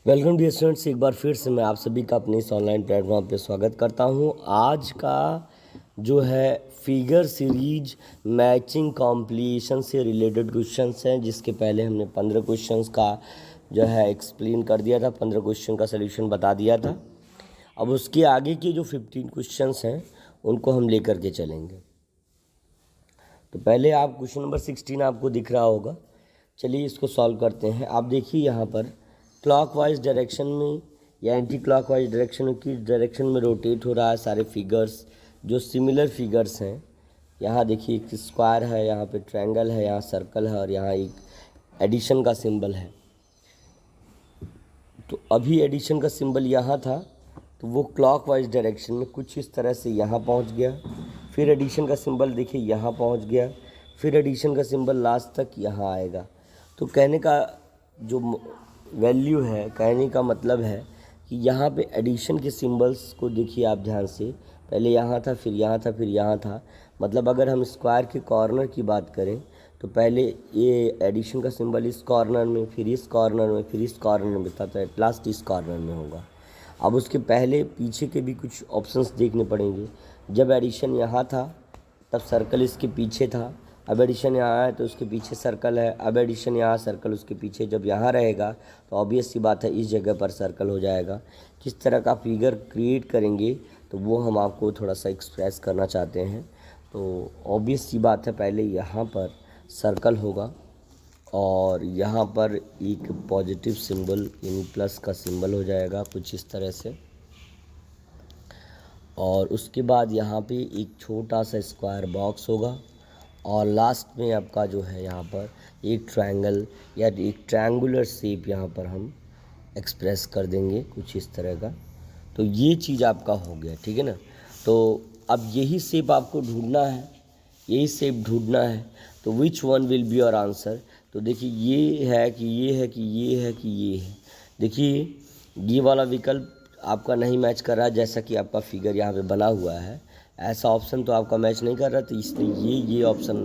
Welcome dear students, एक बार फिर से मैं आप सभी का अपने इस ऑनलाइन प्लेटफॉर्म पे स्वागत करता हूं। आज का जो है फिगर सीरीज मैचिंग कॉम्प्लीशन से रिलेटेड क्वेश्चंस हैं, जिसके पहले हमने 15 क्वेश्चंस का जो है एक्सप्लेन कर दिया था, 15 क्वेश्चन का सलूशन बता दिया था। अब उसके आगे के जो 15 क्वेश्चंस हैं उनको हम लेकर के चलेंगे। तो पहले आप क्वेश्चन नंबर 16 आपको दिख रहा होगा, चलिए इसको सॉल्व करते हैं। आप देखिए यहाँ पर क्लॉकवाइज डायरेक्शन में या एंटी क्लॉकवाइज डायरेक्शन में किस डायरेक्शन में रोटेट हो रहा है सारे फिगर्स, जो सिमिलर फिगर्स हैं। यहाँ देखिए एक स्क्वायर है, यहाँ पे ट्रायंगल है, यहाँ सर्कल है और यहाँ एक एडिशन का सिंबल है। तो अभी एडिशन का सिंबल यहाँ था तो वो क्लॉकवाइज डायरेक्शन में कुछ इस तरह से यहाँ पहुँच गया। फिर एडिशन का सिंबल देखिए यहाँ पहुँच गया, फिर एडिशन का सिंबल लास्ट तक यहाँ आएगा। तो कहने का जो वैल्यू है, कहने का मतलब है कि यहाँ पे एडिशन के सिंबल्स को देखिए आप ध्यान से, पहले यहाँ था, फिर यहाँ था, फिर यहाँ था। मतलब अगर हम स्क्वायर के कॉर्नर की बात करें तो पहले ये एडिशन का सिंबल इस कॉर्नर में, फिर इस कॉर्नर में, फिर इस कॉर्नर में था, तो एट लास्ट इस कॉर्नर में होगा। अब उसके पहले पीछे के भी कुछ ऑप्शंस देखने पड़ेंगे। जब एडिशन यहाँ था तब सर्कल इसके पीछे था, अब एडिशन यहाँ है तो उसके पीछे सर्कल है, अब एडिशन यहाँ, सर्कल उसके पीछे। जब यहाँ रहेगा तो ऑब्वियस सी बात है इस जगह पर सर्कल हो जाएगा। किस तरह का फिगर क्रिएट करेंगे तो वो हम आपको थोड़ा सा एक्सप्रेस करना चाहते हैं। तो ऑब्वियस सी बात है, पहले यहाँ पर सर्कल होगा और यहाँ पर एक पॉजिटिव सिंबल यानी प्लस का सिंबल हो जाएगा कुछ इस तरह से। और उसके बाद यहाँ पे एक छोटा सा स्क्वायर बॉक्स होगा और लास्ट में आपका जो है यहाँ पर एक ट्रायंगल या एक ट्रायंगुलर शेप यहाँ पर हम एक्सप्रेस कर देंगे कुछ इस तरह का। तो ये चीज़ आपका हो गया, ठीक है ना। तो अब यही शेप आपको ढूंढना है, यही शेप ढूंढना है। तो which one will be your answer. तो देखिए ये है कि ये है कि ये है कि ये है। देखिए ये वाला विकल्प आपका नहीं मैच कर रहा है, जैसा कि आपका फिगर यहाँ पे बना हुआ है। ऐसा ऑप्शन तो आपका मैच नहीं कर रहा, तो इसलिए ये ऑप्शन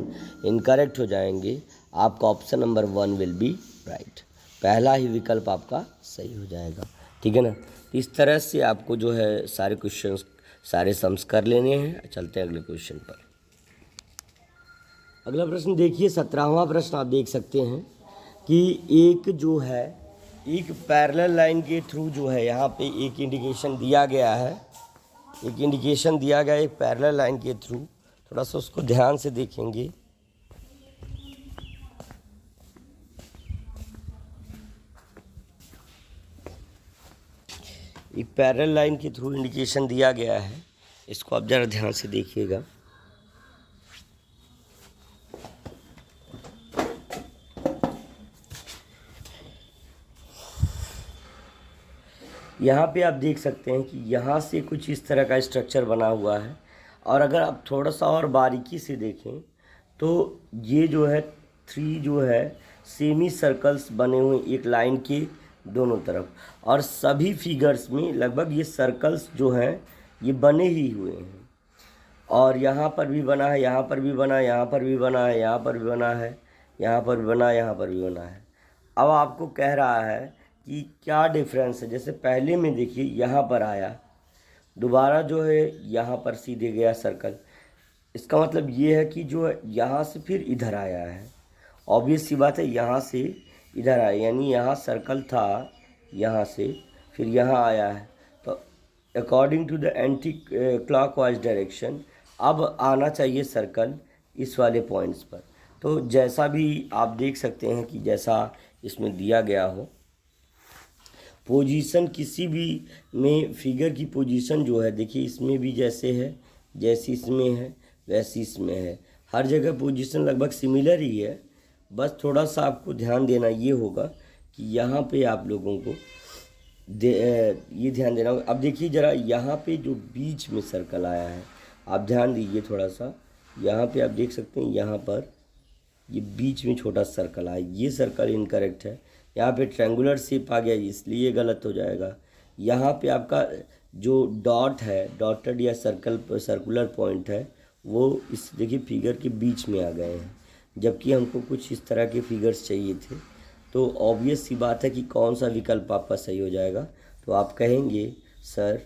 इनकरेक्ट हो जाएंगे। आपका option number 1 will be right, पहला ही विकल्प आपका सही हो जाएगा, ठीक है ना। तो इस तरह से आपको जो है सारे क्वेश्चंस, सारे सम्स कर लेने हैं। चलते हैं अगले क्वेश्चन पर। अगला प्रश्न देखिए, 17वां प्रश्न आप देख सकते हैं कि एक जो है एक पैरेलल लाइन के थ्रू जो है यहाँ पे एक इंडिकेशन दिया गया है, एक इंडिकेशन दिया गया है एक पैरेलल लाइन के थ्रू। थोड़ा सा उसको ध्यान से देखेंगे। एक पैरेलल लाइन के थ्रू इंडिकेशन दिया गया है, इसको आप ज़रा ध्यान से देखिएगा। यहाँ पे आप देख सकते हैं कि यहाँ से कुछ इस तरह का स्ट्रक्चर बना हुआ है। और अगर आप थोड़ा सा और बारीकी से देखें तो ये जो है 3 जो है सेमी सर्कल्स बने हुए एक लाइन के दोनों तरफ, और सभी फिगर्स में लगभग ये सर्कल्स जो हैं ये बने ही हुए हैं। और यहाँ पर भी बना है, यहाँ पर भी बना है, यहाँ पर भी बना है, यहाँ पर भी बना है, यहाँ पर भी बना है, यहाँ पर भी बना है। अब आपको कह रहा है कि क्या डिफरेंस है। जैसे पहले में देखिए यहाँ पर आया, दोबारा जो है यहाँ पर सीधे गया सर्कल। इसका मतलब ये है कि जो है यहाँ से फिर इधर आया है। ऑब्वियस सी बात है, यहाँ से इधर आया, यानी यहाँ सर्कल था, यहाँ से फिर यहाँ आया है। तो according to the anti clockwise direction अब आना चाहिए सर्कल इस वाले पॉइंट्स पर। तो जैसा भी आप देख सकते हैं कि जैसा इसमें दिया गया हो, पोजीशन किसी भी में फिगर की पोजीशन जो है, देखिए इसमें भी जैसे है, जैसी इसमें है वैसी इसमें है, हर जगह पोजीशन लगभग सिमिलर ही है। बस थोड़ा सा आपको ध्यान देना ये होगा कि यहाँ पे आप लोगों को ये ध्यान देना होगा। अब देखिए ज़रा यहाँ पे जो बीच में सर्कल आया है, आप ध्यान दीजिए थोड़ा सा। यहाँ पे आप देख सकते हैं, यहाँ पर ये बीच में छोटा सर्कल आया, ये सर्कल इनकरेक्ट है। यहाँ पे ट्रायंगुलर शेप आ गया, इसलिए गलत हो जाएगा। यहाँ पे आपका जो डॉट है, डॉटेड या सर्कुलर पॉइंट है, वो इस देखिए फिगर के बीच में आ गए हैं, जबकि हमको कुछ इस तरह के फिगर्स चाहिए थे। तो ऑब्वियस सी बात है कि कौन सा विकल्प आपका सही हो जाएगा। तो आप कहेंगे सर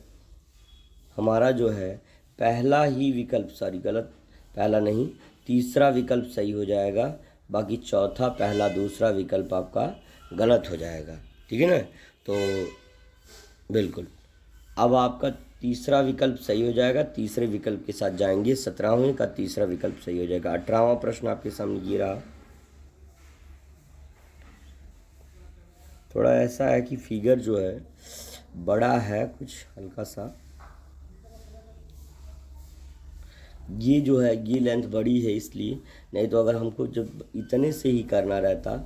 हमारा जो है पहला ही विकल्प, सॉरी गलत, पहला नहीं, तीसरा विकल्प सही हो जाएगा, बाकी चौथा, पहला, दूसरा विकल्प आपका गलत हो जाएगा। ठीक है ना। तो बिल्कुल अब आपका तीसरा विकल्प सही हो जाएगा, तीसरे विकल्प के साथ जाएंगे, 17वें का तीसरा विकल्प सही हो जाएगा। 18वां प्रश्न आपके सामने ये रहा। थोड़ा ऐसा है कि फिगर जो है बड़ा है, कुछ हल्का सा, ये जो है ये लेंथ बड़ी है इसलिए, नहीं तो अगर हमको जब इतने से ही करना रहता,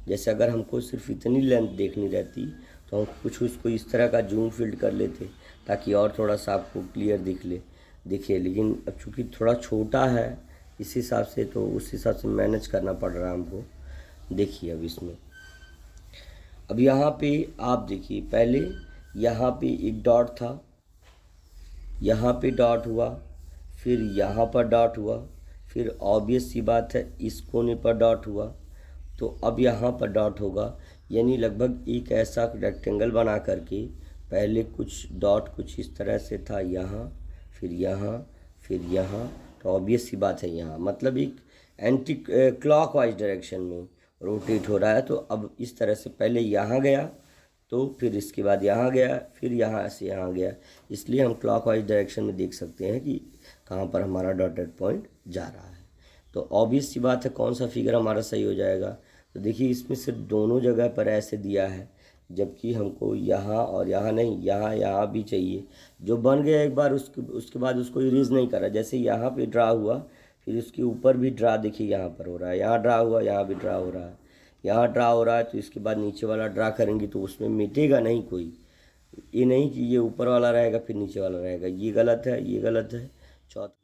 जैसे अगर हमको सिर्फ इतनी लेंथ देखनी रहती तो हम कुछ उसको इस तरह का जूम फिल्ड कर लेते ताकि और थोड़ा सा आपको क्लियर दिखे। लेकिन अब चूँकि थोड़ा छोटा है इस हिसाब से, तो उस हिसाब से मैनेज करना पड़ रहा है हमको। देखिए अब इसमें, अब यहाँ पे आप देखिए, पहले यहाँ पे एक डॉट था, यहाँ पे डॉट हुआ, फिर यहाँ पर डॉट हुआ, फिर ऑब्वियस सी बात है इस कोने पर डॉट हुआ, तो अब यहाँ पर डॉट होगा। यानी लगभग एक ऐसा रेक्टेंगल बना करके पहले कुछ डॉट कुछ इस तरह से था यहाँ, फिर यहाँ, फिर यहाँ, तो ऑब्वियस सी बात है यहाँ मतलब एक एंटी क्लॉकवाइज डायरेक्शन में रोटेट हो रहा है। तो अब इस तरह से पहले यहाँ गया, तो फिर इसके बाद यहाँ गया, फिर यहाँ से यहाँ गया, इसलिए हम क्लॉकवाइज डायरेक्शन में देख सकते हैं कि कहाँ पर हमारा डॉटेड पॉइंट जा रहा है। तो ऑब्वियस सी बात है कौन सा फिगर हमारा सही हो जाएगा। तो देखिए इसमें सिर्फ दोनों जगह पर ऐसे दिया है, जबकि हमको यहाँ और यहाँ नहीं, यहाँ भी चाहिए। जो बन गया एक बार उसके बाद उसको इरेज नहीं करा। जैसे यहाँ पे ड्रा हुआ, फिर उसके ऊपर भी ड्रा देखिए यहाँ पर हो रहा है, यहाँ ड्रा हुआ, यहाँ भी ड्रा हो रहा है, यहाँ ड्रा हो रहा है, तो इसके बाद नीचे वाला ड्रा करेंगे तो उसमें मिटेगा नहीं कोई। ये नहीं कि ये ऊपर वाला रहेगा फिर नीचे वाला रहेगा, ये गलत है, ये गलत है। चौथा,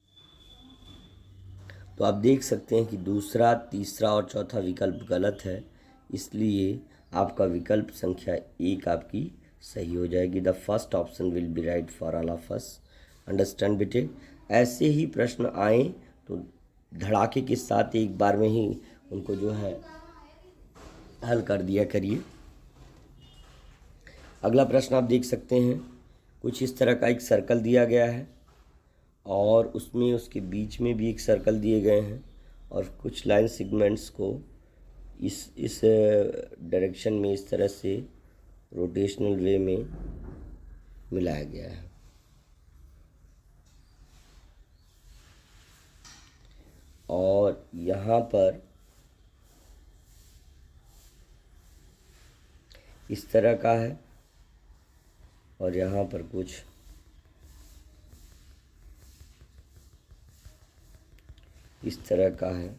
तो आप देख सकते हैं कि दूसरा, तीसरा और चौथा विकल्प गलत है, इसलिए आपका विकल्प संख्या 1 आपकी सही हो जाएगी। The first option will be right for all of us. Understand बेटे। ऐसे ही प्रश्न आए तो धड़ाके के साथ एक बार में ही उनको जो है हल कर दिया करिए। अगला प्रश्न आप देख सकते हैं, कुछ इस तरह का एक सर्कल दिया गया है और उसमें उसके बीच में भी एक सर्कल दिए गए हैं और कुछ लाइन सेगमेंट्स को इस डायरेक्शन में इस तरह से रोटेशनल वे में मिलाया गया है। और यहाँ पर इस तरह का है और यहाँ पर कुछ इस तरह का है,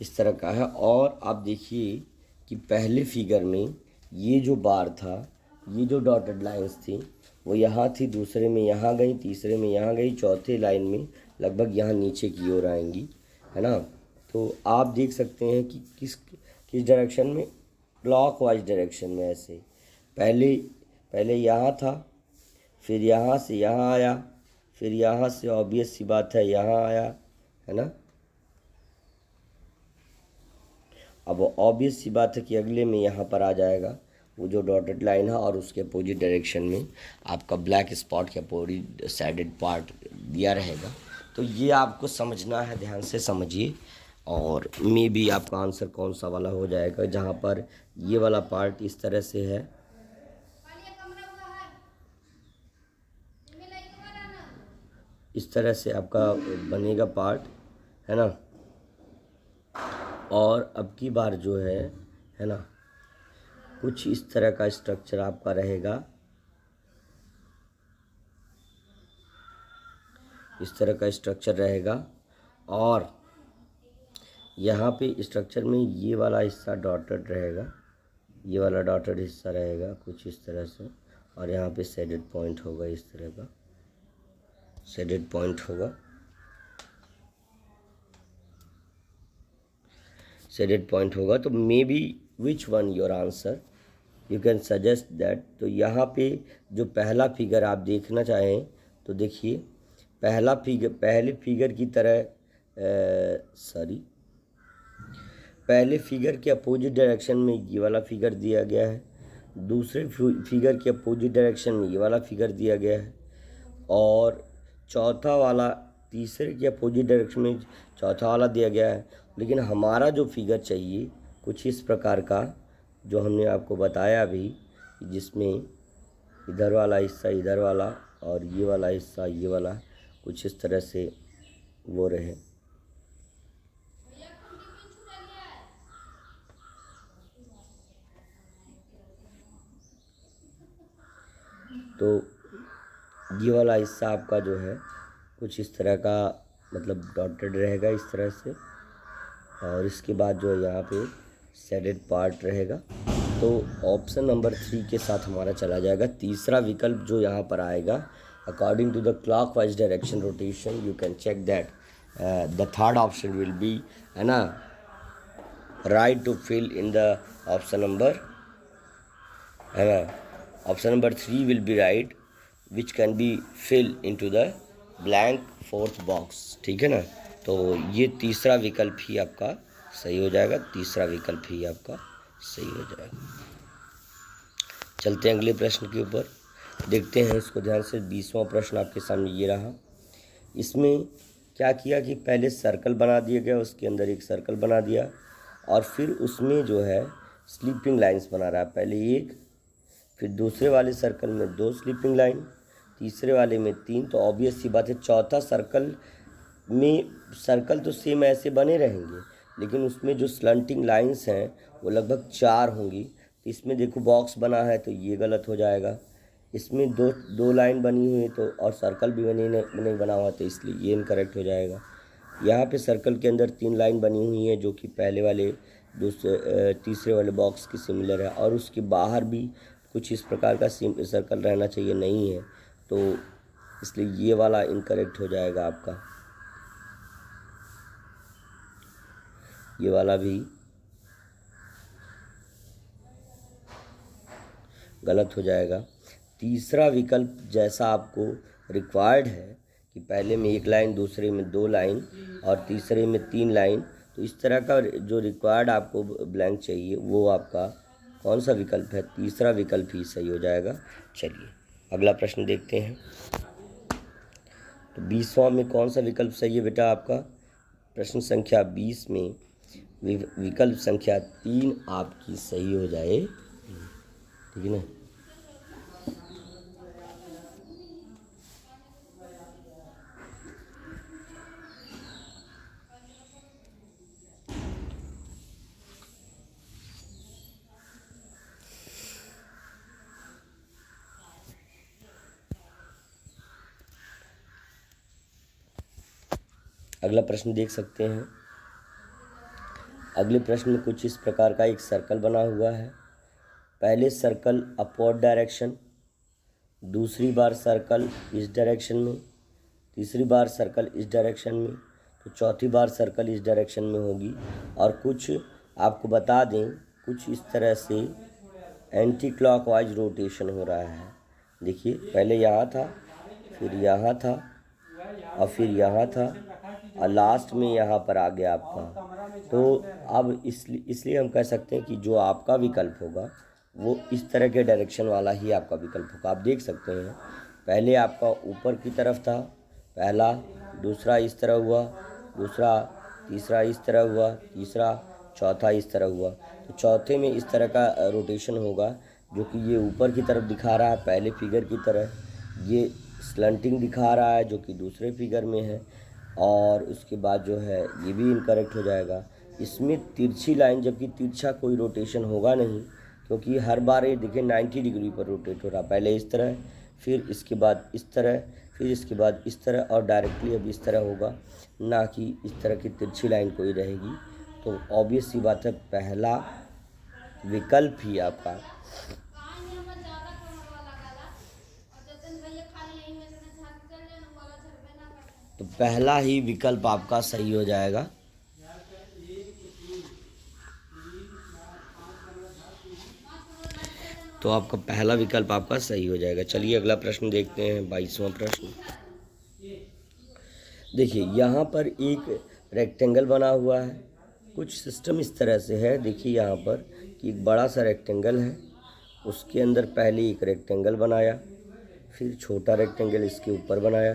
इस तरह का है। और आप देखिए कि पहले फिगर में ये जो बार था, ये जो डॉटेड लाइंस थी वो यहाँ थी, दूसरे में यहाँ गई, तीसरे में यहाँ गई, चौथे लाइन में लगभग यहाँ नीचे की ओर आएंगी, है ना। तो आप देख सकते हैं कि किस डायरेक्शन में, क्लॉकवाइज डायरेक्शन में। ऐसे पहले यहाँ था, फिर यहाँ से यहाँ आया, फिर यहाँ से ऑब्वियस सी बात है यहाँ आया, है ना। अब ऑब्वियस सी बात है कि अगले में यहाँ पर आ जाएगा वो जो डॉटेड लाइन है और उसके अपोजिट डायरेक्शन में आपका ब्लैक स्पॉट के अपोजिट साइडेड पार्ट दिया रहेगा। तो ये आपको समझना है, ध्यान से समझिए और मे बी आपका आंसर कौन सा वाला हो जाएगा। जहाँ पर ये वाला पार्ट इस तरह से है, इस तरह से आपका बनेगा पार्ट, है ना। और अब की बार जो है ना, कुछ इस तरह का स्ट्रक्चर आपका रहेगा, इस तरह का स्ट्रक्चर रहेगा। और यहाँ पे स्ट्रक्चर में ये वाला हिस्सा डॉटेड रहेगा, ये वाला डॉटेड हिस्सा रहेगा कुछ इस तरह से, और यहाँ पे शेडेड पॉइंट होगा, इस तरह का शेडेड पॉइंट होगा, शेडेड पॉइंट होगा। तो may be which one your answer, you can suggest that. तो यहाँ पे जो पहला फिगर आप देखना चाहें तो देखिए, पहले फिगर की तरह पहले फिगर के अपोजिट डायरेक्शन में ये वाला फिगर दिया गया है, दूसरे फिगर के अपोजिट डायरेक्शन में ये वाला फिगर दिया गया है, और चौथा वाला तीसरे के अपोजिट डायरेक्शन में चौथा वाला दिया गया है। लेकिन हमारा जो फिगर चाहिए कुछ इस प्रकार का, जो हमने आपको बताया अभी, जिसमें इधर वाला हिस्सा इधर वाला और ये वाला हिस्सा ये वाला कुछ इस तरह से वो रहे। तो ये वाला हिस्सा आपका जो है कुछ इस तरह का, मतलब डॉटेड रहेगा इस तरह से, और इसके बाद जो है यहाँ पे शेडेड पार्ट रहेगा। तो ऑप्शन नंबर 3 के साथ हमारा चला जाएगा। तीसरा विकल्प जो यहाँ पर आएगा, according to the clockwise direction rotation, you can check that the third option will be, है ना, right to fill in the option number, है ना, option number 3 will be right which can be fill into the blank fourth box. ठीक है ना, तो ये तीसरा विकल्प ही आपका सही हो जाएगा, तीसरा विकल्प ही आपका सही हो जाएगा। चलते हैं अगले प्रश्न के ऊपर, देखते हैं इसको ध्यान से। 20वां प्रश्न आपके सामने ये रहा। इसमें क्या किया कि पहले सर्कल बना दिया गया, उसके अंदर एक सर्कल बना दिया, और फिर उसमें जो है स्लीपिंग लाइंस बना रहा है। पहले एक, फिर दूसरे वाले सर्कल में 2 स्लीपिंग लाइन, तीसरे वाले में 3। तो ऑब्वियस सी बात है चौथा सर्कल में सर्कल तो सेम ऐसे बने रहेंगे, लेकिन उसमें जो स्लंटिंग लाइंस हैं वो लगभग 4 होंगी। तो इसमें देखो बॉक्स बना है तो ये गलत हो जाएगा। इसमें दो लाइन बनी हुई है तो, और सर्कल भी नहीं बना हुआ, तो इसलिए ये इनकरेक्ट हो जाएगा। यहाँ पे सर्कल के अंदर 3 लाइन बनी हुई है जो कि पहले वाले तीसरे वाले बॉक्स की सिमिलर है, और उसके बाहर भी कुछ इस प्रकार का सर्कल रहना चाहिए, नहीं है, तो इसलिए ये वाला इनकरेक्ट हो जाएगा आपका, ये वाला भी गलत हो जाएगा। तीसरा विकल्प जैसा आपको रिक्वायर्ड है कि पहले में 1 लाइन, दूसरे में 2 लाइन और तीसरे में 3 लाइन, तो इस तरह का जो रिक्वायर्ड आपको ब्लैंक चाहिए वो आपका कौन सा विकल्प है? तीसरा विकल्प ही सही हो जाएगा। चलिए अगला प्रश्न देखते हैं। तो 20वां में कौन सा विकल्प सही है बेटा आपका? प्रश्न संख्या 20 में विकल्प संख्या 3 आपकी सही हो जाए, ठीक है ना। अगला प्रश्न देख सकते हैं। अगले प्रश्न में कुछ इस प्रकार का एक सर्कल बना हुआ है। पहले सर्कल अपवर्ड डायरेक्शन, दूसरी बार सर्कल इस डायरेक्शन में, तीसरी बार सर्कल इस डायरेक्शन में, तो चौथी बार सर्कल इस डायरेक्शन में होगी। और कुछ आपको बता दें, कुछ इस तरह से एंटी क्लॉकवाइज रोटेशन हो रहा है। देखिए पहले यहाँ था, फिर यहाँ था, और फिर यहाँ था, और लास्ट में यहाँ पर आ गया आपका। तो अब इसलिए हम कह सकते हैं कि जो आपका विकल्प होगा वो इस तरह के डायरेक्शन वाला ही आपका विकल्प होगा। आप देख सकते हैं पहले आपका ऊपर की तरफ था, पहला, दूसरा इस तरह हुआ, दूसरा, तीसरा इस तरह हुआ, तीसरा, चौथा इस तरह हुआ। तो चौथे में इस तरह का रोटेशन होगा, जो कि ये ऊपर की तरफ दिखा रहा है पहले फिगर की तरह, ये स्लंटिंग दिखा रहा है जो कि दूसरे फिगर में है, और उसके बाद जो है ये भी इनकरेक्ट हो जाएगा। इसमें तिरछी लाइन, जबकि तिरछा कोई रोटेशन होगा नहीं, क्योंकि हर बार ये देखिए 90 डिग्री पर रोटेट हो रहा। पहले इस तरह, फिर इसके बाद इस तरह, फिर इसके बाद इस तरह, और डायरेक्टली अब इस तरह होगा, ना कि इस तरह की तिरछी लाइन कोई रहेगी। तो ऑब्वियस सी बात है पहला विकल्प ही आपका तो पहला ही विकल्प आपका सही हो जाएगा। तो आपका पहला विकल्प आपका सही हो जाएगा। चलिए अगला प्रश्न देखते हैं, 22वां प्रश्न। देखिए यहाँ पर एक रेक्टेंगल बना हुआ है, कुछ सिस्टम इस तरह से है, देखिए यहाँ पर कि एक बड़ा सा रेक्टेंगल है, उसके अंदर पहले एक रेक्टेंगल बनाया, फिर छोटा रेक्टेंगल इसके ऊपर बनाया,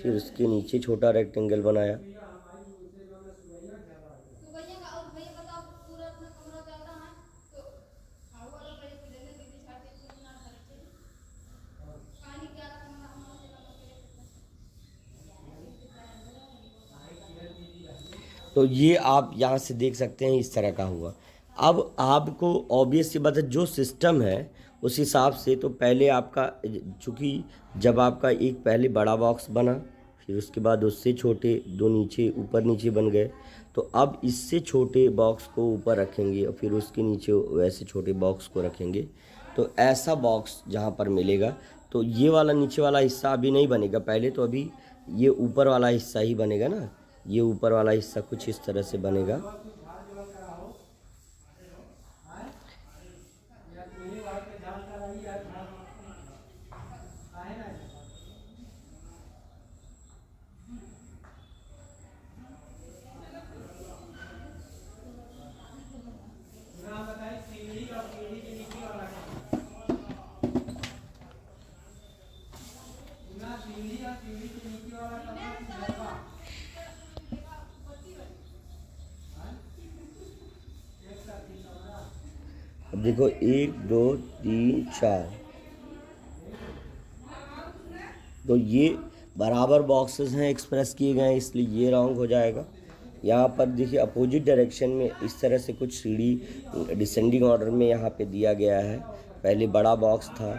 फिर उसके नीचे छोटा रेक्टेंगल बनाया। तो ये आप यहाँ से देख सकते हैं इस तरह का हुआ। अब आपको ऑब्वियस सी बात है, जो सिस्टम है उस हिसाब से, तो पहले आपका चूँकि जब आपका एक पहले बड़ा बॉक्स बना, फिर उसके बाद उससे छोटे दो नीचे ऊपर नीचे बन गए, तो अब इससे छोटे बॉक्स को ऊपर रखेंगे और फिर उसके नीचे वैसे छोटे बॉक्स को रखेंगे, तो ऐसा बॉक्स जहाँ पर मिलेगा, तो ये वाला नीचे वाला हिस्सा अभी नहीं बनेगा पहले, तो अभी ये ऊपर वाला हिस्सा ही बनेगा ना। ये ऊपर वाला हिस्सा कुछ इस तरह से बनेगा। अब देखो 1 2 3 4, तो ये बराबर बॉक्सेस हैं एक्सप्रेस किए गए हैं, इसलिए ये रॉन्ग हो जाएगा। यहाँ पर देखिए अपोजिट डायरेक्शन में इस तरह से कुछ सीढ़ी डिसेंडिंग ऑर्डर में यहाँ पे दिया गया है। पहले बड़ा बॉक्स था,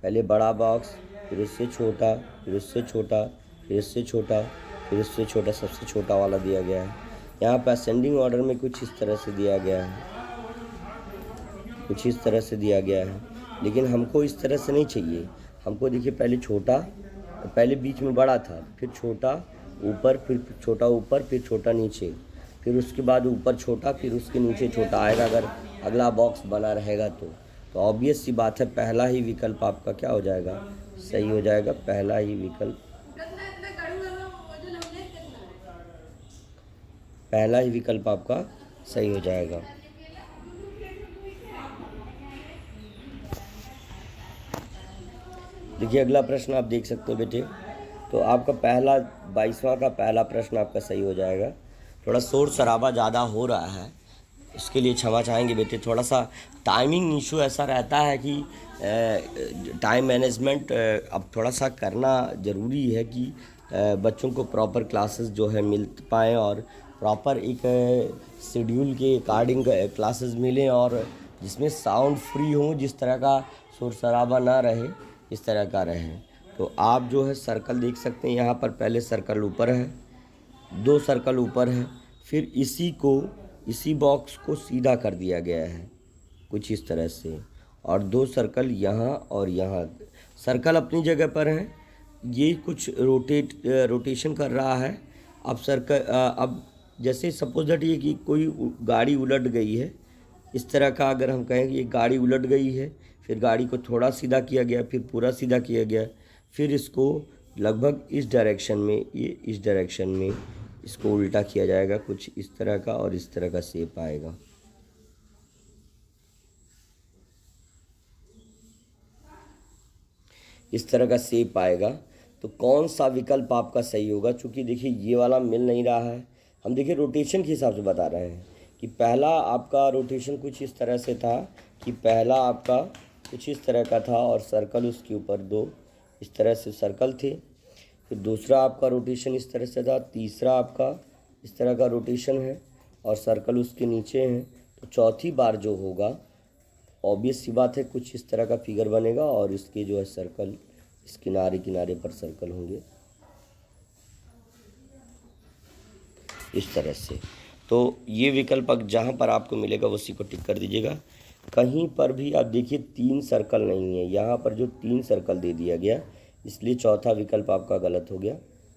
पहले बड़ा बॉक्स, फिर उससे छोटा, फिर उससे छोटा, फिर उससे छोटा, फिर उससे छोटा, सबसे छोटा वाला दिया गया है। यहाँ पर असेंडिंग ऑर्डर में कुछ इस तरह से दिया गया है, कुछ इस तरह से दिया गया है, लेकिन हमको इस तरह से नहीं चाहिए। हमको देखिए पहले छोटा, पहले बीच में बड़ा था, फिर छोटा ऊपर, फिर छोटा ऊपर, फिर छोटा नीचे, फिर उसके बाद ऊपर छोटा, फिर उसके नीचे छोटा आएगा अगर अगला बॉक्स बना रहेगा तो ऑब्वियस सी बात है पहला ही विकल्प आपका क्या हो जाएगा, सही हो जाएगा। पहला ही विकल्प, पहला ही विकल्प आपका सही हो जाएगा। देखिए अगला प्रश्न आप देख सकते हो बेटे, तो आपका पहला 22वां का पहला प्रश्न आपका सही हो जाएगा। थोड़ा शोर शराबा ज़्यादा हो रहा है, इसके लिए क्षमा चाहेंगे बेटे। थोड़ा सा टाइमिंग इशू ऐसा रहता है कि टाइम मैनेजमेंट अब थोड़ा सा करना ज़रूरी है कि बच्चों को प्रॉपर क्लासेस जो है मिल पाएँ और प्रॉपर एक शेड्यूल के अकॉर्डिंग क्लासेस मिलें और जिसमें साउंड फ्री हो, जिस तरह का शोर शराबा ना रहे, इस तरह का रहे। तो आप जो है सर्कल देख सकते हैं, यहाँ पर पहले सर्कल ऊपर है, 2 सर्कल ऊपर है, फिर इसी बॉक्स को सीधा कर दिया गया है कुछ इस तरह से, और 2 सर्कल यहाँ और यहाँ। सर्कल अपनी जगह पर है, ये कुछ रोटेशन कर रहा है। अब अब जैसे सपोज दैट ये कि कोई गाड़ी उलट गई है, इस तरह का अगर हम कहें कि ये गाड़ी उलट गई है, फिर गाड़ी को थोड़ा सीधा किया गया, फिर पूरा सीधा किया गया, फिर इसको लगभग इस डायरेक्शन में, ये इस डायरेक्शन में इसको उल्टा किया जाएगा कुछ इस तरह का, और इस तरह का शेप आएगा। इस तरह का शेप आएगा। तो कौन सा विकल्प आपका सही होगा? चूँकि देखिए ये वाला मिल नहीं रहा है, हम देखिए रोटेशन के हिसाब से बता रहे हैं कि पहला आपका रोटेशन कुछ इस तरह से था कि पहला आपका कुछ इस तरह का था और सर्कल उसके ऊपर 2 इस तरह से सर्कल थे। फिर दूसरा आपका रोटेशन इस तरह से था, तीसरा आपका इस तरह का रोटेशन है और सर्कल उसके नीचे हैं। तो चौथी बार जो होगा, ऑब्वियस सी बात है, कुछ इस तरह का फिगर बनेगा और इसके जो है सर्कल इस किनारे किनारे पर सर्कल होंगे इस तरह से। तो ये विकल्प जहाँ पर आपको मिलेगा उसी को टिक कर दीजिएगा। कहीं पर भी आप देखिए 3 सर्कल नहीं है, यहाँ पर जो 3 सर्कल दे दिया गया, इसलिए चौथा विकल्प आपका गलत हो गया।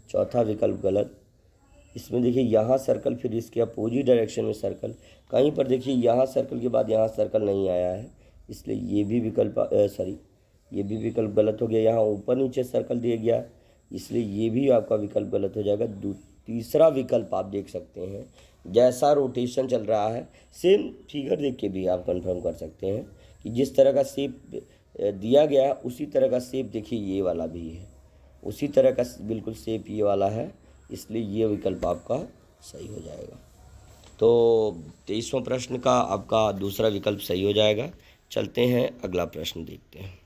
चौथा विकल्प गलत। इसमें देखिए यहाँ सर्कल, फिर इसके अपोजिट डायरेक्शन में सर्कल, कहीं पर देखिए यहाँ सर्कल के बाद यहाँ सर्कल नहीं आया है, इसलिए ये भी विकल्प गलत हो गया। यहाँ ऊपर नीचे सर्कल दिया गया, इसलिए ये भी आपका विकल्प गलत हो जाएगा। तीसरा विकल्प आप देख सकते हैं जैसा रोटेशन चल रहा है, सेम फिगर देख के भी आप कंफर्म कर सकते हैं कि जिस तरह का शेप दिया गया उसी तरह का शेप देखिए ये वाला भी है, उसी तरह का बिल्कुल शेप ये वाला है, इसलिए ये विकल्प आपका सही हो जाएगा। तो 23वां प्रश्न का आपका दूसरा विकल्प सही हो जाएगा। चलते हैं अगला प्रश्न देखते हैं।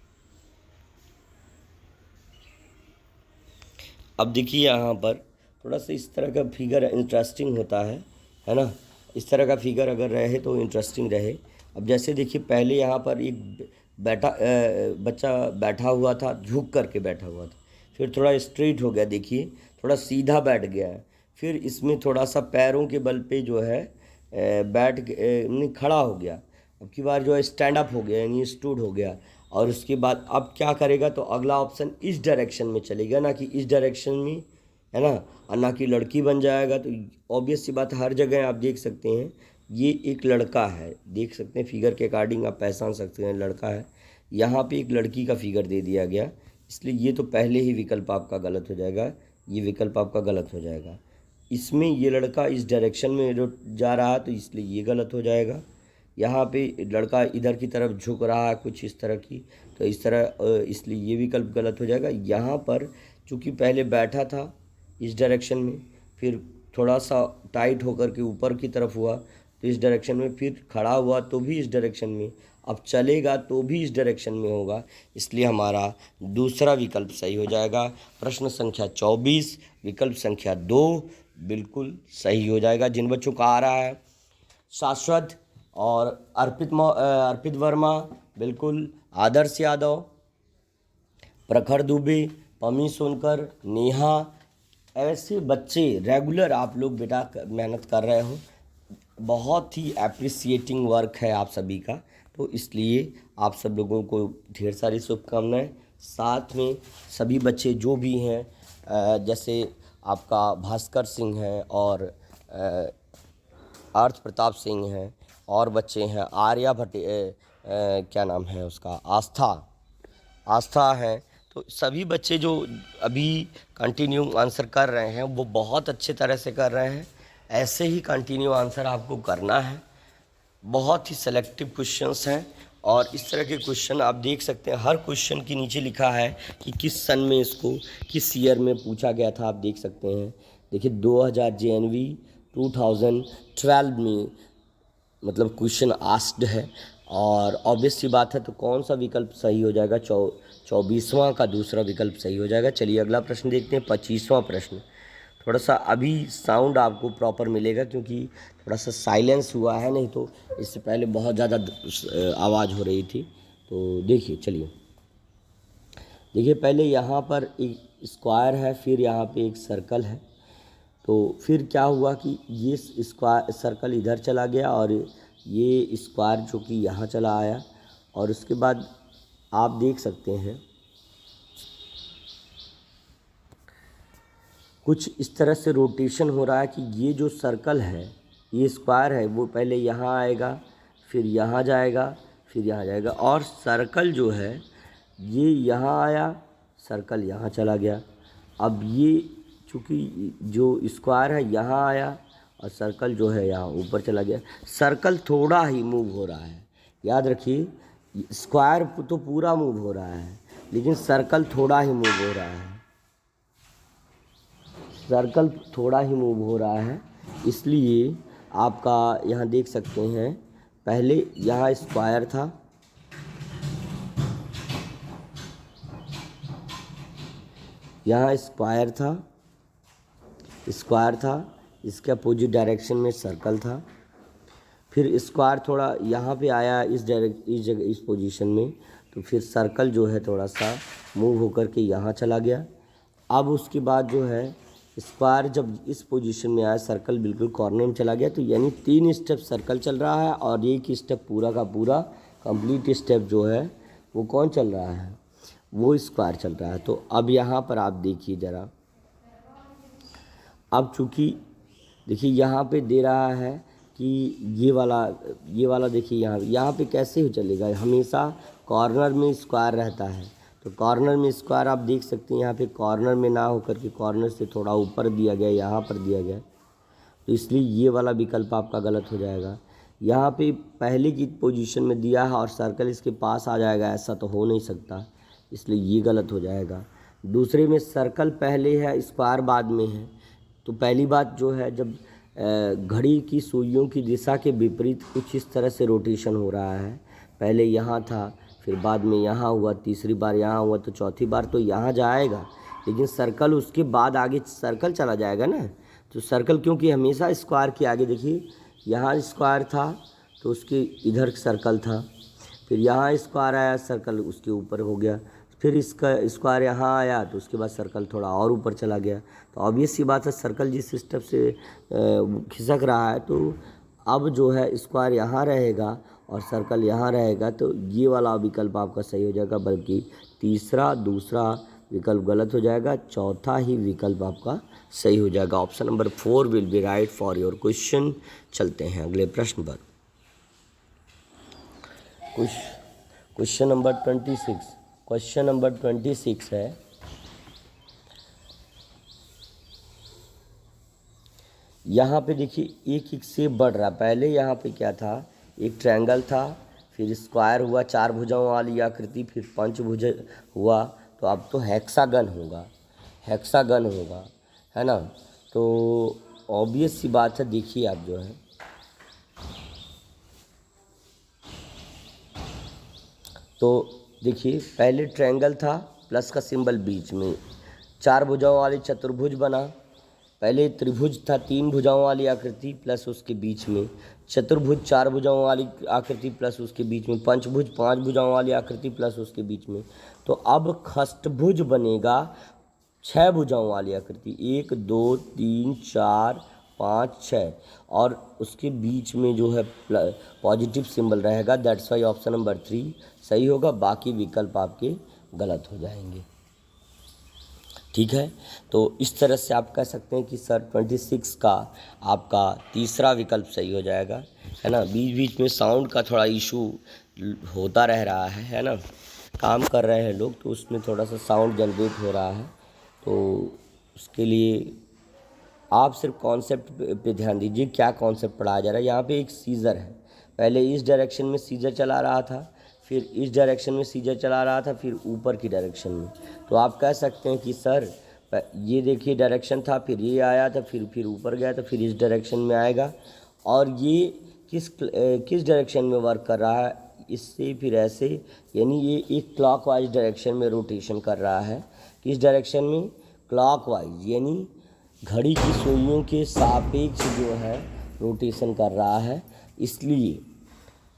अब देखिए यहाँ पर थोड़ा सा इस तरह का फिगर इंटरेस्टिंग होता है ना। इस तरह का फिगर अगर रहे तो इंटरेस्टिंग रहे। अब जैसे देखिए पहले यहाँ पर एक बच्चा बैठा हुआ था, झुक करके बैठा हुआ था, फिर थोड़ा स्ट्रेट हो गया, देखिए थोड़ा सीधा बैठ गया है, फिर इसमें थोड़ा सा पैरों के बल पे जो है नहीं खड़ा हो गया, अब की बार जो है स्टैंड अप हो गया यानी स्टूड हो गया। और उसके बाद अब क्या करेगा, तो अगला ऑप्शन इस डायरेक्शन में चलेगा, ना कि इस डायरेक्शन में, है ना, और ना कि लड़की बन जाएगा। तो ऑब्वियस सी बात, हर जगह आप देख सकते हैं ये एक लड़का है, देख सकते हैं फिगर के अकॉर्डिंग आप पहचान सकते हैं लड़का है। यहाँ पे एक लड़की का फिगर दे दिया गया, इसलिए ये तो पहले ही विकल्प आपका गलत हो जाएगा, ये विकल्प आपका गलत हो जाएगा। इसमें ये लड़का इस डायरेक्शन में जा रहा है तो इसलिए ये गलत हो जाएगा। यहाँ पे लड़का इधर की तरफ झुक रहा है कुछ इस तरह की, तो इस तरह इसलिए ये विकल्प गलत हो जाएगा। यहाँ पर चूँकि पहले बैठा था इस डायरेक्शन में, फिर थोड़ा सा टाइट होकर के ऊपर की तरफ हुआ तो इस डायरेक्शन में, फिर खड़ा हुआ तो भी इस डायरेक्शन में, अब चलेगा तो भी इस डायरेक्शन में होगा, इसलिए हमारा दूसरा विकल्प सही हो जाएगा। प्रश्न संख्या 24 विकल्प संख्या 2 बिल्कुल सही हो जाएगा। जिन बच्चों का आ रहा है शाश्वत और अर्पित वर्मा, बिल्कुल आदर्श यादव, प्रखर दुबे, पमी सोनकर, नेहा, ऐसे बच्चे रेगुलर आप लोग बेटा मेहनत कर रहे हो, बहुत ही अप्रिसिएटिंग वर्क है आप सभी का, तो इसलिए आप सब लोगों को ढेर सारी शुभकामनाएं। साथ में सभी बच्चे जो भी हैं जैसे आपका भास्कर सिंह है और अर्थ प्रताप सिंह हैं, और बच्चे हैं आर्या क्या नाम है उसका, आस्था है, तो सभी बच्चे जो अभी कंटिन्यू आंसर कर रहे हैं वो बहुत अच्छे तरह से कर रहे हैं। ऐसे ही कंटिन्यू आंसर आपको करना है। बहुत ही सेलेक्टिव क्वेश्चंस हैं और इस तरह के क्वेश्चन आप देख सकते हैं, हर क्वेश्चन के नीचे लिखा है कि किस सन में इसको किस ईयर में पूछा गया था, आप देख सकते हैं। देखिए 2000 JNV 2012 में मतलब क्वेश्चन आस्क्ड है, और ऑब्वियस सी बात है तो कौन सा विकल्प सही हो जाएगा, 24वां का दूसरा विकल्प सही हो जाएगा। चलिए अगला प्रश्न देखते हैं, 25वां प्रश्न। थोड़ा सा अभी साउंड आपको प्रॉपर मिलेगा क्योंकि थोड़ा सा साइलेंस हुआ है, नहीं तो इससे पहले बहुत ज़्यादा आवाज़ हो रही थी। तो देखिए, चलिए देखिए, पहले यहाँ पर एक स्क्वायर है, फिर यहाँ पे एक सर्कल है, तो फिर क्या हुआ कि ये स्क्वायर सर्कल इधर चला गया और ये स्क्वायर जो कि यहाँ चला आया, और उसके बाद आप देख सकते हैं कुछ इस तरह से रोटेशन हो रहा है कि ये जो सर्कल है, ये स्क्वायर है, वो पहले यहाँ आएगा, फिर यहाँ जाएगा, फिर यहाँ जाएगा, और सर्कल जो है ये यहाँ आया, सर्कल यहाँ चला गया। अब ये चूँकि जो स्क्वायर है यहाँ आया और सर्कल जो है यहाँ ऊपर चला गया, सर्कल थोड़ा ही मूव हो रहा है। याद रखिए, स्क्वायर तो पूरा मूव हो रहा है लेकिन सर्कल थोड़ा ही मूव हो रहा है, सर्कल थोड़ा ही मूव हो रहा है। इसलिए आपका यहाँ देख सकते हैं, पहले यहाँ स्क्वायर था, यहाँ स्क्वायर था, इसके अपोजिट डायरेक्शन में सर्कल था, फिर स्क्वायर थोड़ा यहाँ पे आया इस जगह इस पोजीशन में, तो फिर सर्कल जो है थोड़ा सा मूव होकर के यहाँ चला गया। अब उसके बाद जो है स्क्वायर जब इस पोजीशन में आया, सर्कल बिल्कुल कॉर्नर में चला गया, तो यानी 3 स्टेप सर्कल चल रहा है और एक स्टेप पूरा का पूरा कंप्लीट स्टेप जो है वो कौन चल रहा है, वो स्क्वायर चल रहा है। तो अब यहाँ पर आप देखिए ज़रा, अब चूँकि देखिए यहाँ पे दे रहा है कि ये वाला देखिए यहाँ पे कैसे हो चलेगा, हमेशा कॉर्नर में स्क्वायर रहता है, तो कॉर्नर में स्क्वायर आप देख सकते हैं यहाँ पे कॉर्नर में ना होकर के कॉर्नर से थोड़ा ऊपर दिया गया, यहाँ पर दिया गया। तो इसलिए ये वाला विकल्प आपका गलत हो जाएगा। यहाँ पे पहले की पोजीशन में दिया है और सर्कल इसके पास आ जाएगा, ऐसा तो हो नहीं सकता, इसलिए ये गलत हो जाएगा। दूसरे में सर्कल पहले है, स्क्वायर बाद में है। तो पहली बात जो है, जब घड़ी की सुइयों की दिशा के विपरीत कुछ इस तरह से रोटेशन हो रहा है, पहले यहाँ था, फिर बाद में यहाँ हुआ, तीसरी बार यहाँ हुआ, तो चौथी बार तो यहाँ जाएगा, लेकिन सर्कल उसके बाद आगे सर्कल चला जाएगा ना। तो सर्कल क्योंकि हमेशा स्क्वायर के आगे, देखिए यहाँ स्क्वायर था तो उसके इधर सर्कल था, फिर यहाँ स्क्वायर आया, सर्कल उसके ऊपर हो गया, फिर इसका स्क्वायर यहाँ आया तो उसके बाद सर्कल थोड़ा और ऊपर चला गया। तो ऑब्वियस सी बात है, सर्कल जिस सिस्टम से खिसक रहा है, तो अब जो है स्क्वायर यहाँ रहेगा और सर्कल यहाँ रहेगा, तो ये वाला विकल्प आपका सही हो जाएगा, बल्कि तीसरा दूसरा विकल्प गलत हो जाएगा, चौथा ही विकल्प आपका सही हो जाएगा। Option number 4 will be right for your question. चलते हैं अगले प्रश्न पर। Question number 26। क्वेश्चन नंबर 26 है, यहाँ पे देखिए एक एक से बढ़ रहा। पहले यहाँ पे क्या था, एक ट्रायंगल था, फिर स्क्वायर हुआ, 4 भुजाओं वाली आकृति, फिर पंचभुज हुआ, तो अब तो हेक्सागन होगा, हेक्सागन होगा, है ना। तो ऑब्वियस सी बात है, देखिए आप जो है, तो देखिए पहले ट्रायंगल था, प्लस का सिंबल बीच में, 4 भुजाओं वाली चतुर्भुज बना। पहले त्रिभुज था, 3 भुजाओं वाली आकृति, प्लस उसके बीच में चतुर्भुज, 4 भुजाओं वाली आकृति, प्लस उसके बीच में पंचभुज, 5 भुजाओं वाली आकृति, प्लस उसके बीच में। तो अब खष्टभुज बनेगा, 6 भुजाओं वाली आकृति, 1 2 3 4 5 6, और उसके बीच में जो है पॉजिटिव सिंबल रहेगा। दैट्स वाई ऑप्शन नंबर 3 सही होगा, बाकी विकल्प आपके गलत हो जाएंगे। ठीक है, तो इस तरह से आप कह सकते हैं कि सर 26 का आपका तीसरा विकल्प सही हो जाएगा, है ना। बीच बीच में साउंड का थोड़ा इशू होता रह रहा है ना, काम कर रहे हैं लोग, तो उसमें थोड़ा सा साउंड जनरेट हो रहा है, तो उसके लिए आप सिर्फ कॉन्सेप्ट पे ध्यान दीजिए, क्या कॉन्सेप्ट पढ़ाया जा रहा है। यहाँ पे एक सीज़र है, पहले इस डायरेक्शन में सीज़र चला रहा था, फिर इस डायरेक्शन में सीज़र चला रहा था, फिर ऊपर की डायरेक्शन में। तो आप कह सकते हैं कि सर ये देखिए डायरेक्शन था, फिर ये आया था, फिर ऊपर गया, तो फिर इस डायरेक्शन में आएगा, और ये किस डायरेक्शन में वर्क कर रहा है, इससे फिर ऐसे, यानी ये एक क्लॉकवाइज डायरेक्शन में रोटेशन कर रहा है। किस डायरेक्शन में? क्लॉकवाइज, यानी घड़ी की सुइयों के सापेक्ष जो है रोटेशन कर रहा है। इसलिए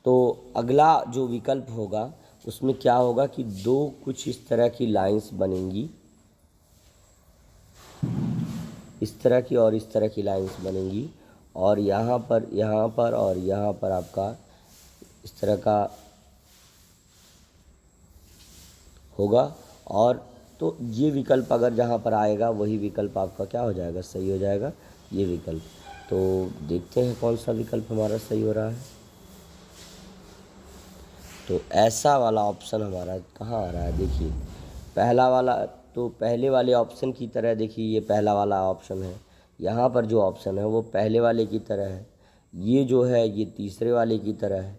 तो अगला जो विकल्प होगा उसमें क्या होगा कि दो कुछ इस तरह की लाइंस बनेंगी, इस तरह की और इस तरह की लाइंस बनेंगी, और यहाँ पर और यहाँ पर आपका इस तरह का होगा। और तो ये विकल्प अगर जहाँ पर आएगा वही विकल्प आपका क्या हो जाएगा, सही हो जाएगा, ये विकल्प। तो देखते हैं कौन सा विकल्प हमारा सही हो रहा है। तो ऐसा वाला ऑप्शन हमारा कहाँ आ रहा है, देखिए पहला वाला, तो पहले वाले ऑप्शन की तरह देखिए ये पहला वाला ऑप्शन है, यहाँ पर जो ऑप्शन है वो पहले वाले की तरह है, ये जो है ये तीसरे वाले की तरह है,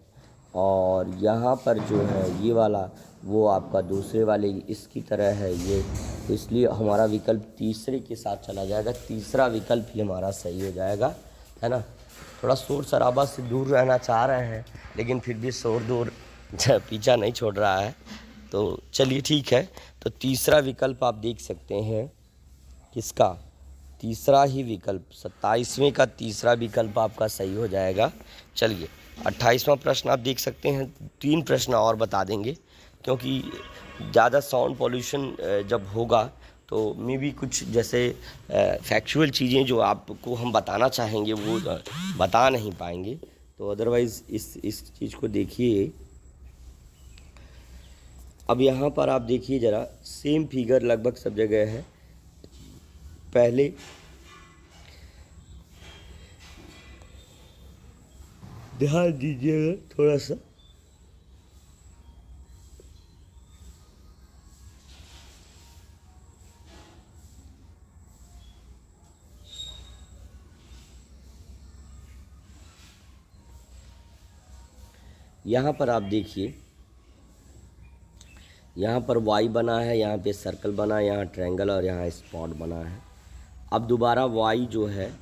और यहाँ पर जो है ये वाला वो आपका दूसरे वाले इसकी तरह है ये। तो इसलिए हमारा विकल्प तीसरे के साथ चला जाएगा, तीसरा विकल्प ही हमारा सही हो जाएगा, है ना। थोड़ा शोर शराबा से दूर रहना चाह रहे हैं, लेकिन फिर भी शोर दूर पीछा नहीं छोड़ रहा है। तो चलिए ठीक है, तो तीसरा विकल्प आप देख सकते हैं, किसका, तीसरा ही विकल्प 27वें का तीसरा विकल्प आपका सही हो जाएगा। चलिए 28वां प्रश्न आप देख सकते हैं, 3 प्रश्न और बता देंगे, क्योंकि ज़्यादा साउंड पॉल्यूशन जब होगा तो मे भी कुछ जैसे फैक्चुअल चीज़ें जो आपको हम बताना चाहेंगे वो बता नहीं पाएंगे। तो अदरवाइज़ इस चीज़ को देखिए। अब यहाँ पर आप देखिए ज़रा, सेम फिगर लगभग सब जगह है। पहले ध्यान दीजिएगा थोड़ा सा, यहाँ पर आप देखिए, यहाँ पर वाई बना है, यहाँ पे सर्कल बना है, यहाँ ट्रायंगल और यहाँ स्पॉट बना है। अब दोबारा वाई जो है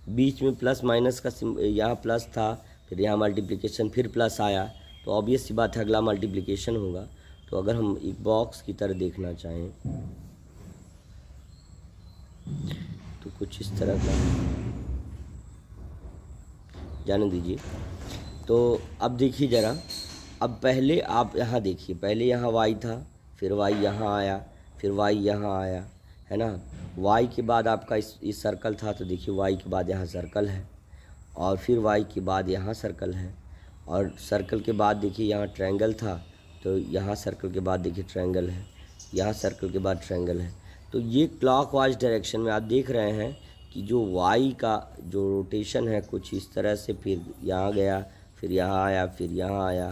बीच में प्लस माइनस का यहाँ प्लस था, फिर यहाँ मल्टीप्लिकेशन, फिर प्लस आया, तो ऑब्वियस सी बात है अगला मल्टीप्लिकेशन होगा। तो अगर हम एक बॉक्स की तरह देखना चाहें तो कुछ इस तरह का जाने दीजिए। तो अब देखिए ज़रा, अब पहले आप यहाँ देखिए, पहले यहाँ वाई था, फिर वाई यहाँ आया, फिर वाई यहाँ आया, है ना। वाई के बाद आपका इस सर्कल था, तो देखिए वाई के बाद यहाँ सर्कल है, और फिर वाई के बाद यहाँ सर्कल है, और सर्कल के बाद देखिए यहाँ ट्रायंगल था, तो यहाँ सर्कल के बाद देखिए ट्रायंगल है, यहाँ सर्कल के बाद ट्रायंगल है। तो ये क्लॉकवाइज डायरेक्शन में आप देख रहे हैं कि जो वाई का जो रोटेशन है कुछ इस तरह से, फिर यहाँ गया, फिर यहाँ आया, फिर यहाँ आया।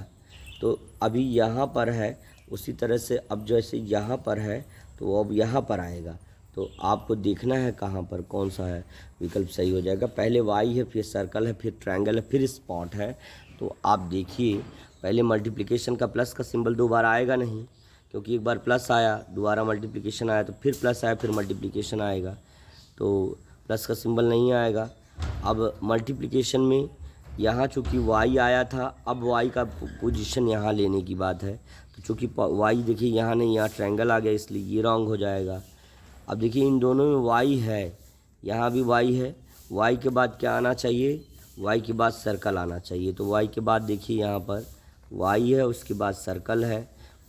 तो अभी यहाँ पर है, उसी तरह से अब जैसे यहाँ पर है तो अब यहाँ पर आएगा। तो आपको देखना है कहाँ पर कौन सा है विकल्प सही हो जाएगा। पहले वाई है, फिर सर्कल है, फिर ट्रायंगल है, फिर स्पॉट है। तो आप देखिए, पहले मल्टीप्लिकेशन का प्लस का सिंबल दो बार आएगा नहीं, क्योंकि एक बार प्लस आया, दोबारा मल्टीप्लिकेशन आया, तो फिर प्लस आया, फिर मल्टीप्लिकेशन आएगा, तो प्लस का सिंबल नहीं आएगा। अब मल्टीप्लिकेशन में यहाँ चूँकि वाई आया था, अब वाई का पोजीशन यहाँ लेने की बात है, तो चूँकि वाई देखिए यहाँ नहीं, यहाँ ट्रायंगल आ गया, इसलिए ये रॉन्ग हो जाएगा। अब देखिए इन दोनों में वाई है, यहाँ भी वाई है, वाई के बाद क्या आना चाहिए, वाई के बाद सर्कल आना चाहिए। तो वाई के बाद देखिए यहाँ पर वाई है, उसके बाद सर्कल है,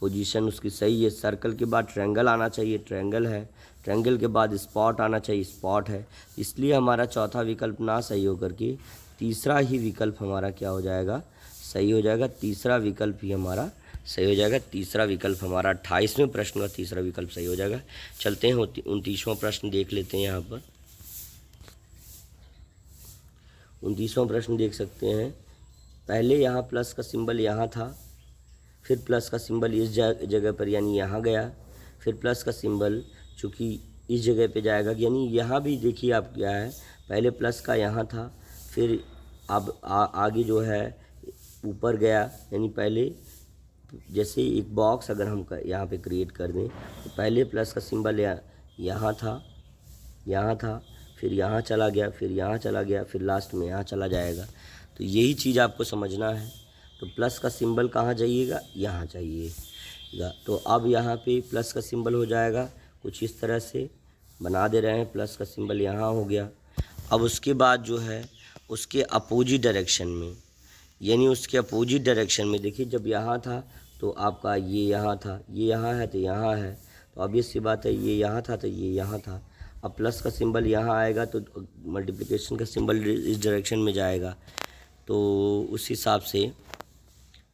पोजीशन उसकी सही है। सर्कल के बाद ट्रायंगल आना चाहिए, ट्रायंगल है, ट्रायंगल के बाद स्पॉट आना चाहिए, स्पॉट है। इसलिए हमारा चौथा विकल्प ना सही होकर के तीसरा ही विकल्प हमारा क्या हो जाएगा, सही हो जाएगा। तीसरा विकल्प ही हमारा सही हो जाएगा। तीसरा विकल्प हमारा 28वें प्रश्न का तीसरा विकल्प सही हो जाएगा। चलते हैं 29वां प्रश्न देख लेते हैं। यहाँ पर 29वां प्रश्न देख सकते हैं। पहले यहाँ प्लस का सिंबल यहाँ था, फिर प्लस का सिंबल इस जगह पर यानी यहाँ गया, फिर प्लस का सिंबल चूँकि इस जगह पे जाएगा, यानी यहाँ भी देखिए आप क्या है, पहले प्लस का यहाँ था, फिर अब आगे जो है ऊपर गया, यानी पहले जैसे एक बॉक्स अगर हम यहाँ पे क्रिएट कर दें, तो पहले प्लस का सिंबल यहाँ था, फिर यहाँ चला गया, फिर यहाँ चला गया, फिर लास्ट में यहाँ चला जाएगा। तो यही चीज़ आपको समझना है। तो प्लस का सिंबल कहाँ जाइएगा, यहाँ जाइएगा। तो अब यहाँ पे प्लस का सिंबल हो जाएगा, कुछ इस तरह से बना दे रहे हैं, प्लस का सिंबल यहाँ हो गया। अब उसके बाद जो है उसके अपोजिट डायरेक्शन में, यानी उसके अपोजिट डायरेक्शन में देखिए, जब यहाँ था तो आपका ये यहाँ था, ये यहाँ है तो यहाँ है, तो ऑब्वियस सी बात है ये यहाँ था तो ये यहाँ था। अब प्लस का सिंबल यहाँ आएगा तो मल्टीप्लिकेशन का सिंबल इस डायरेक्शन में जाएगा, तो उस हिसाब से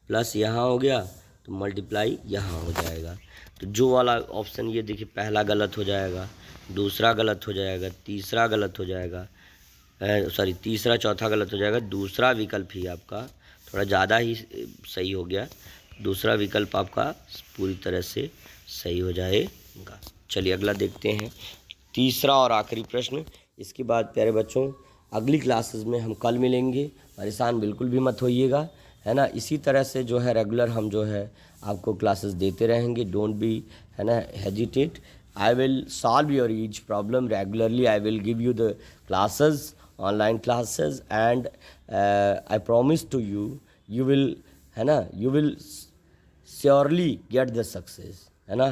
प्लस यहाँ हो गया तो मल्टीप्लाई यहाँ हो जाएगा। तो जो वाला ऑप्शन ये देखिए, पहला गलत हो जाएगा, दूसरा गलत हो जाएगा, तीसरा गलत हो जाएगा, तीसरा चौथा गलत हो जाएगा। दूसरा विकल्प ही आपका थोड़ा ज़्यादा ही सही हो गया, दूसरा विकल्प आपका पूरी तरह से सही हो जाएगा। चलिए अगला देखते हैं, तीसरा और आखिरी प्रश्न। इसके बाद प्यारे बच्चों अगली क्लासेस में हम कल मिलेंगे, परेशान बिल्कुल भी मत होइएगा, है ना। इसी तरह से जो है रेगुलर हम जो है आपको क्लासेस देते रहेंगे। डोंट बी, है ना, hesitate. I will solve your each problem regularly. I will give you the classes, online classes, and I promise to you, you will, है ना, you will surely get the success, है ना।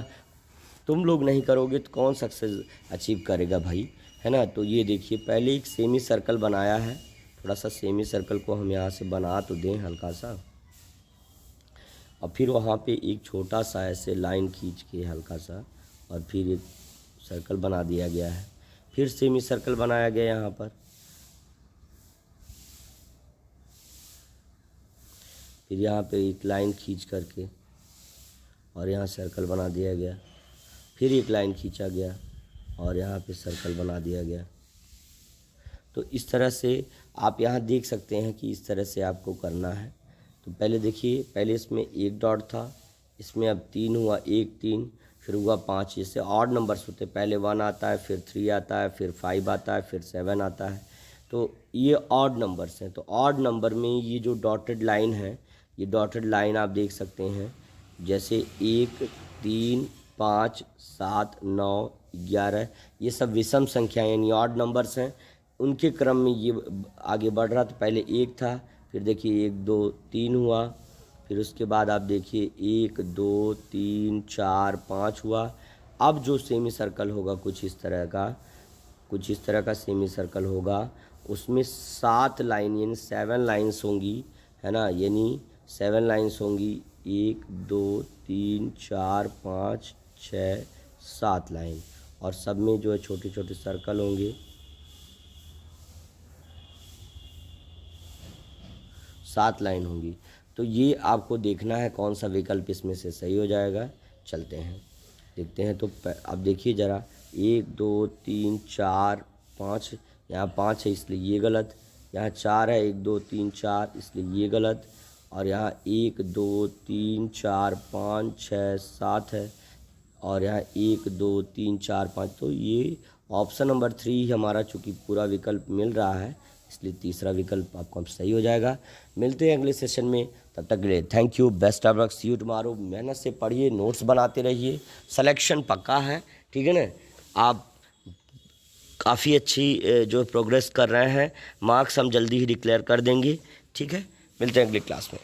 तुम लोग नहीं करोगे तो कौन सक्सेस अचीव करेगा भाई, है ना। तो ये देखिए, पहले एक सेमी सर्कल बनाया है, थोड़ा सा सेमी सर्कल को हम यहाँ से बना तो दें हल्का सा, और फिर वहाँ पे एक छोटा सा ऐसे लाइन खींच के हल्का सा, और फिर एक सर्कल बना दिया गया है। फिर सेमी सर्कल बनाया गया यहाँ पर, फिर यहाँ पे एक लाइन खींच करके और यहाँ सर्कल बना दिया गया, फिर एक लाइन खींचा गया और यहाँ पे सर्कल बना दिया गया। तो इस तरह से आप यहाँ देख सकते हैं कि इस तरह से आपको करना है। तो पहले देखिए, पहले इसमें एक डॉट था, इसमें अब 3 हुआ, 1 3, फिर हुआ 5। जैसे ऑड नंबर्स होते हैं, पहले 1 आता है, फिर 3 आता है, फिर 5 आता है, फिर 7 आता है। तो ये ऑड नंबर्स हैं। तो ऑड नंबर में ये जो डॉटेड लाइन है, ये डॉटेड लाइन आप देख सकते हैं, जैसे 1, 3, 5, 7, 9, 11, ये सब विषम संख्याएं यानी ऑड नंबर्स हैं। उनके क्रम में ये आगे बढ़ रहा। तो पहले 1 था, फिर देखिए 1, 2, 3 हुआ, फिर उसके बाद आप देखिए 1, 2, 3, 4, 5 हुआ। अब जो सेमी सर्कल होगा कुछ इस तरह का सेमी सर्कल होगा, उसमें 7 लाइन यानी 7 लाइन्स होंगी, है ना, यानी 7 लाइन्स होंगी। 1, 2, 3, 4, 5, 6, 7 लाइन, और सब में जो है छोटे छोटे सर्कल होंगे। 7 लाइन होंगी। तो ये आपको देखना है कौन सा विकल्प इसमें से सही हो जाएगा। चलते हैं देखते हैं। तो अब देखिए ज़रा, 1, 2, 3, 4, 5, यहाँ 5 है इसलिए ये गलत। यहाँ 4 है, 1, 2, 3, 4 इसलिए ये गलत। और यहाँ 1, 2, 3, 4, 5, 6, 7 है, और यहाँ 1, 2, 3, 4, 5। तो ये ऑप्शन नंबर 3 हमारा चूँकि पूरा विकल्प मिल रहा है, इसलिए तीसरा विकल्प आपको सही हो जाएगा। मिलते हैं अगले सेशन में, तब तक के लिए thank you, best of luck, see you tomorrow. मेहनत से पढ़िए, नोट्स बनाते रहिए, सिलेक्शन पक्का है, ठीक है ना। आप काफ़ी अच्छी जो प्रोग्रेस कर रहे हैं, मार्क्स हम जल्दी ही डिक्लेयर कर देंगे, ठीक है। मिलते हैं अगली क्लास में।